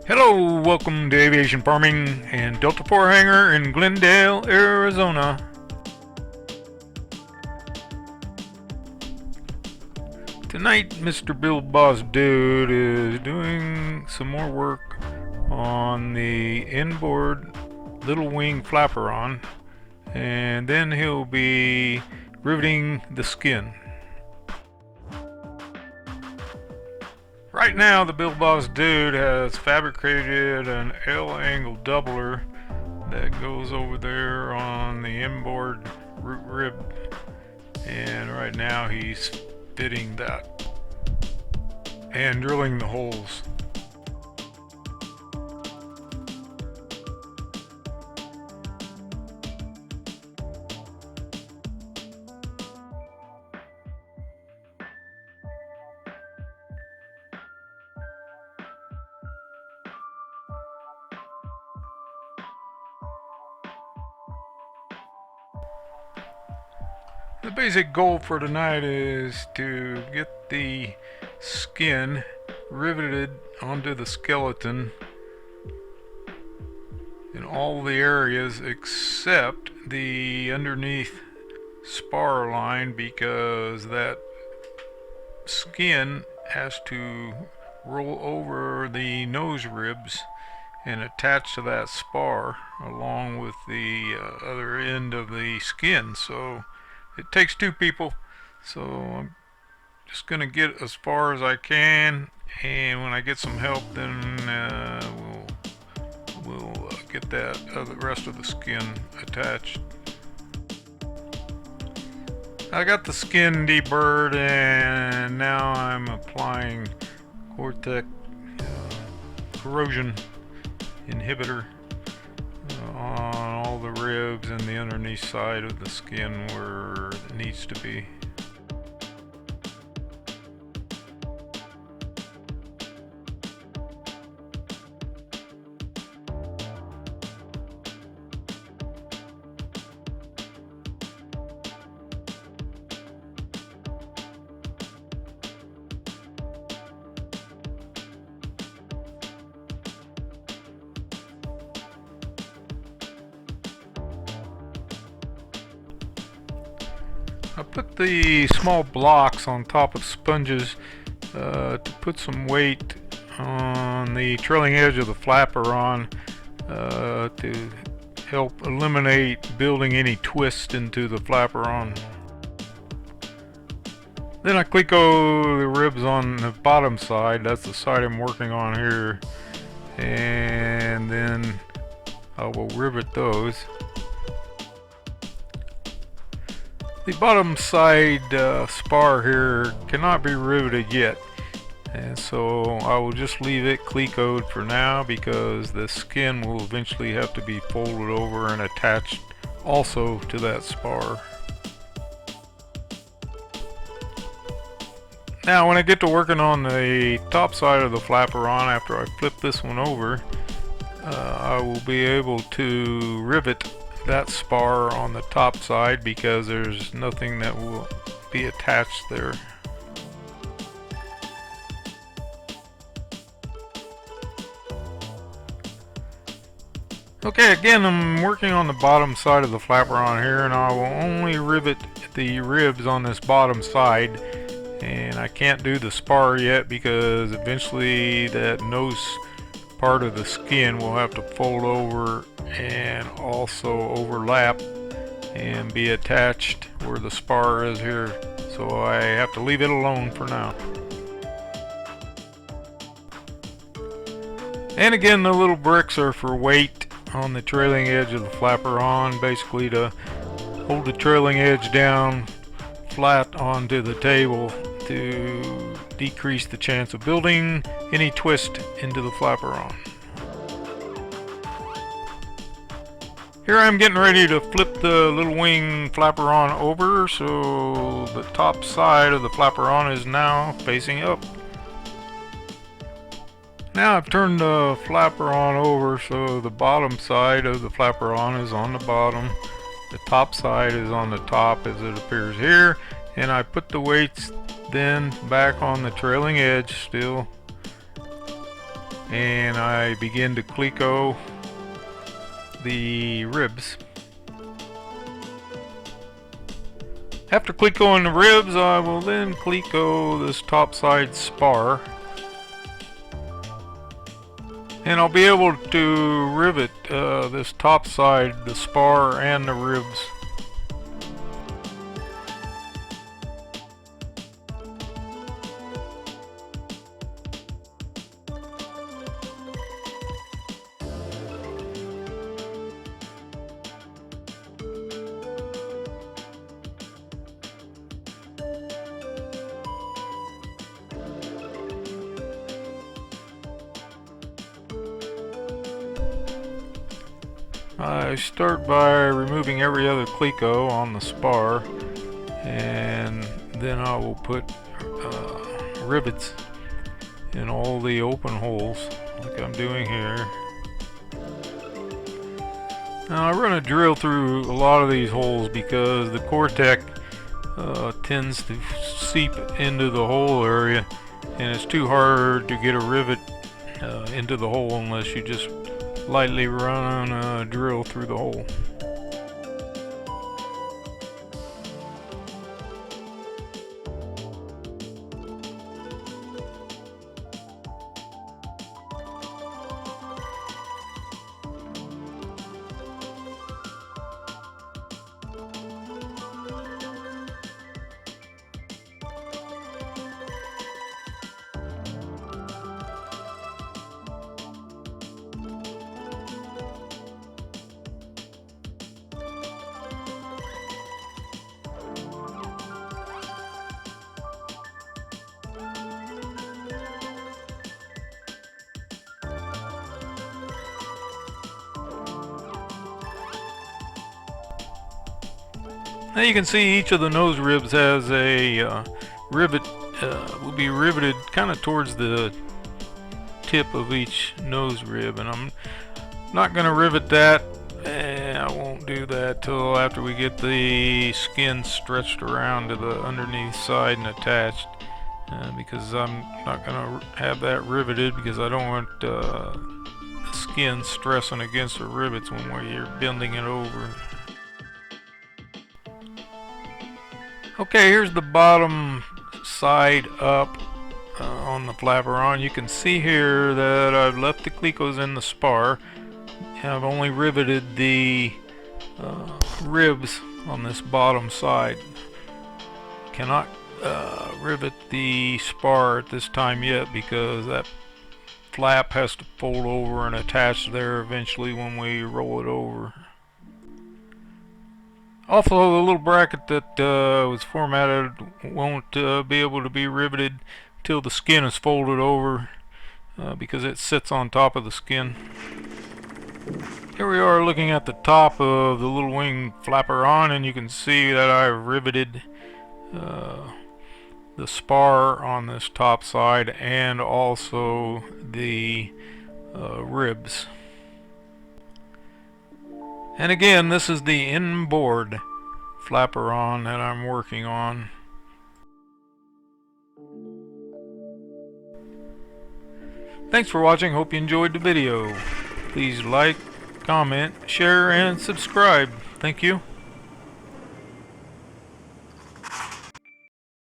Hello, welcome to Aviation Farming and Delta 4 Hangar in Glendale, Arizona. Tonight, Mr. Bill Boss Dude is doing some more work on the InBoard little wing Flaperon, and then he'll be riveting the skin. Right now, the Bill Boss Dude has fabricated an L-angle doubler that goes over there on the InBoard root rib, and right now he's fitting that and drilling the holes. The basic goal for tonight is to get the skin riveted onto the skeleton in all the areas except the underneath spar line, because that skin has to roll over the nose ribs and attach to that spar along with the other end of the skin. So it takes two people, so I'm just gonna get as far as I can, and when I get some help, then we'll get that the rest of the skin attached. I got the skin deburred, and now I'm applying Cortex corrosion inhibitor on all the ribs and the underneath side of the skin where it needs to be. I put the small blocks on top of sponges to put some weight on the trailing edge of the Flaperon to help eliminate building any twist into the Flaperon. Then I Cleco the ribs on the bottom side, that's the side I'm working on here, and then I will rivet those. The bottom side spar here cannot be riveted yet, and so I will just leave it Clecoed for now, because the skin will eventually have to be folded over and attached also to that spar. Now when I get to working on the top side of the Flaperon, after I flip this one over, I will be able to rivet that spar on the top side, because there's nothing that will be attached there. Okay, again, I'm working on the bottom side of the Flaperon here, and I will only rivet the ribs on this bottom side, and I can't do the spar yet because eventually that nose part of the skin will have to fold over and also overlap and be attached where the spar is here, so I have to leave it alone for now. And again, the little bricks are for weight on the trailing edge of the Flaperon, basically to hold the trailing edge down flat onto the table to decrease the chance of building any twist into the Flaperon. Here I'm getting ready to flip the little wing Flaperon over, so the top side of the Flaperon is now facing up. Now I've turned the Flaperon over so the bottom side of the Flaperon is on the bottom, the top side is on the top as it appears here, and I put the weights then back on the trailing edge still, and I begin to cleco the ribs. After clecoing the ribs, I will then cleco this topside spar, and I'll be able to rivet this topside, the spar and the ribs. I start by removing every other cleco on the spar, and then I will put rivets in all the open holes like I'm doing here. Now I run a drill through a lot of these holes because the Cortec tends to seep into the hole area, and it's too hard to get a rivet into the hole unless you just lightly run a drill through the hole. Now you can see each of the nose ribs has a rivet, will be riveted kind of towards the tip of each nose rib, and I'm not going to rivet that. I won't do that till after we get the skin stretched around to the underneath side and attached, because I'm not going to have that riveted because I don't want the skin stressing against the rivets when you're bending it over. Okay, here's the bottom side up on the Flaperon. You can see here that I've left the clecos in the spar. I've only riveted the ribs on this bottom side. Cannot rivet the spar at this time yet because that flap has to fold over and attach there eventually when we roll it over. Also, the little bracket that was formatted won't be able to be riveted till the skin is folded over because it sits on top of the skin. Here we are looking at the top of the little wing Flaperon, and you can see that I've riveted the spar on this top side and also the ribs. And again, this is the InBoard Flaperon that I'm working on. Thanks for watching. Hope you enjoyed the video. Please like, comment, share, and subscribe. Thank you.